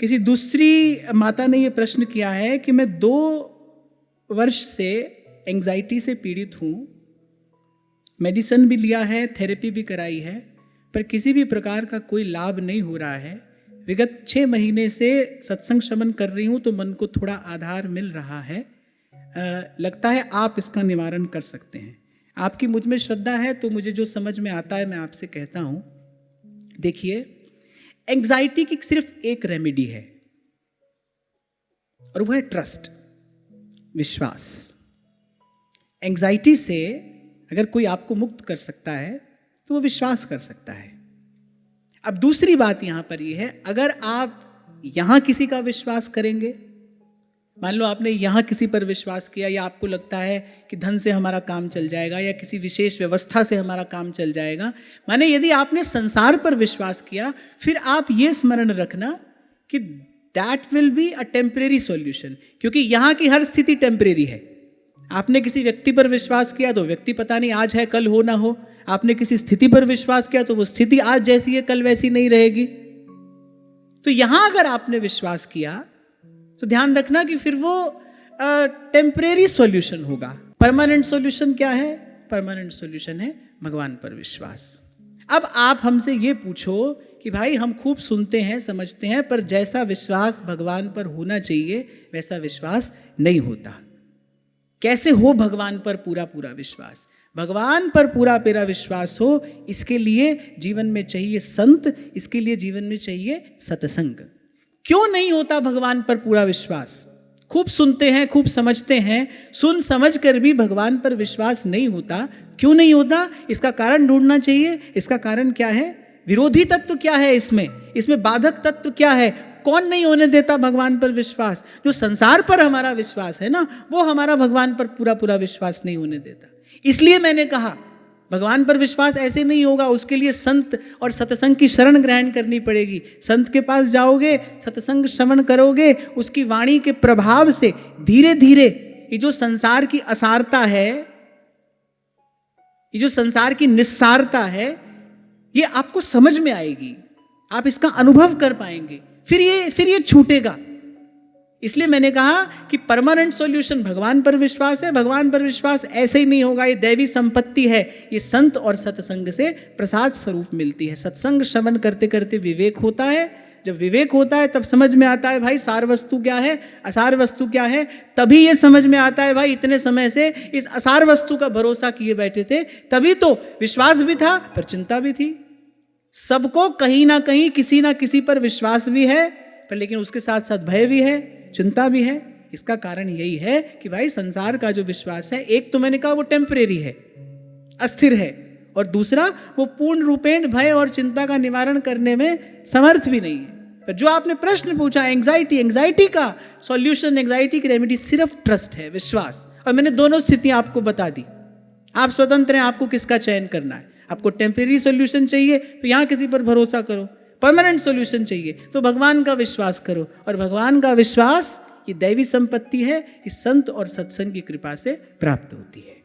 किसी दूसरी माता ने ये प्रश्न किया है कि मैं 2 वर्ष से एंजाइटी से पीड़ित हूँ, मेडिसिन भी लिया है, थेरेपी भी कराई है, पर किसी भी प्रकार का कोई लाभ नहीं हो रहा है। विगत 6 महीने से सत्संग श्रवण कर रही हूँ तो मन को थोड़ा आधार मिल रहा है। लगता है आप इसका निवारण कर सकते हैं। आपकी मुझ में श्रद्धा है तो मुझे जो समझ में आता है मैं आपसे कहता हूँ। देखिए, एंजाइटी की सिर्फ एक रेमेडी है और वो है ट्रस्ट, विश्वास। एंजाइटी से अगर कोई आपको मुक्त कर सकता है तो वो विश्वास कर सकता है। अब दूसरी बात यहां पर ये है, अगर आप यहां किसी का विश्वास करेंगे, मान लो आपने यहां किसी पर विश्वास किया, या आपको लगता है कि धन से हमारा काम चल जाएगा या किसी विशेष व्यवस्था से हमारा काम चल जाएगा, माने यदि आपने संसार पर विश्वास किया, फिर आप ये स्मरण रखना कि that will be a temporary solution, क्योंकि यहां की हर स्थिति टेम्परेरी है। आपने किसी व्यक्ति पर विश्वास किया तो व्यक्ति पता नहीं आज है कल हो ना हो। आपने किसी स्थिति पर विश्वास किया तो वो स्थिति आज जैसी है कल वैसी नहीं रहेगी। तो यहां अगर आपने विश्वास किया तो ध्यान रखना कि फिर वो टेम्परेरी सॉल्यूशन होगा। परमानेंट सॉल्यूशन क्या है? परमानेंट सॉल्यूशन है भगवान पर विश्वास। अब आप हमसे ये पूछो कि भाई हम खूब सुनते हैं समझते हैं, पर जैसा विश्वास भगवान पर होना चाहिए वैसा विश्वास नहीं होता। कैसे हो भगवान पर पूरा पूरा विश्वास? भगवान पर पूरा पूरा विश्वास हो, इसके लिए जीवन में चाहिए संत, इसके लिए जीवन में चाहिए सत्संग। क्यों नहीं होता भगवान पर पूरा विश्वास? खूब सुनते हैं, खूब समझते हैं, सुन समझ कर भी भगवान पर विश्वास नहीं होता। क्यों नहीं होता? इसका कारण ढूंढना चाहिए। इसका कारण क्या है? विरोधी तत्व क्या है इसमें बाधक तत्व क्या है? कौन नहीं होने देता भगवान पर विश्वास? जो संसार पर हमारा विश्वास है ना, वो हमारा भगवान पर पूरा पूरा विश्वास नहीं होने देता। इसलिए मैंने कहा भगवान पर विश्वास ऐसे नहीं होगा, उसके लिए संत और सत्संग की शरण ग्रहण करनी पड़ेगी। संत के पास जाओगे, सत्संग श्रवण करोगे, उसकी वाणी के प्रभाव से धीरे धीरे ये जो संसार की असारता है, ये जो संसार की निस्सारता है, ये आपको समझ में आएगी, आप इसका अनुभव कर पाएंगे, फिर ये छूटेगा। इसलिए मैंने कहा कि परमानेंट सॉल्यूशन भगवान पर विश्वास है। भगवान पर विश्वास ऐसे ही नहीं होगा, ये दैवी संपत्ति है, ये संत और सत्संग से प्रसाद स्वरूप मिलती है। सत्संग श्रवण करते करते विवेक होता है। जब विवेक होता है तब समझ में आता है भाई सार वस्तु क्या है, असार वस्तु क्या है। तभी ये समझ में आता है भाई इतने समय से इस असार वस्तु का भरोसा किए बैठे थे, तभी तो विश्वास भी था पर चिंता भी थी। सबको कहीं ना कहीं किसी ना किसी पर विश्वास भी है, पर लेकिन उसके साथ साथ भय भी है, चिंता भी है। इसका कारण यही है कि भाई संसार का जो विश्वास है, एक तो मैंने कहा वो टेम्परेरी है, अस्थिर है, और दूसरा वो पूर्ण रूपेण भय और चिंता का निवारण करने में समर्थ भी नहीं है। पर जो आपने प्रश्न पूछा एंजाइटी का सॉल्यूशन, एंजाइटी की रेमेडी सिर्फ ट्रस्ट है, विश्वास। और मैंने दोनों स्थितियां आपको बता दी। आप स्वतंत्र हैं आपको किसका चयन करना है। आपको टेम्परेरी सॉल्यूशन चाहिए तो यहां किसी पर भरोसा करो, परमानेंट सॉल्यूशन चाहिए तो भगवान का विश्वास करो। और भगवान का विश्वास ये दैवी संपत्ति है, इस संत और सत्संग की कृपा से प्राप्त होती है।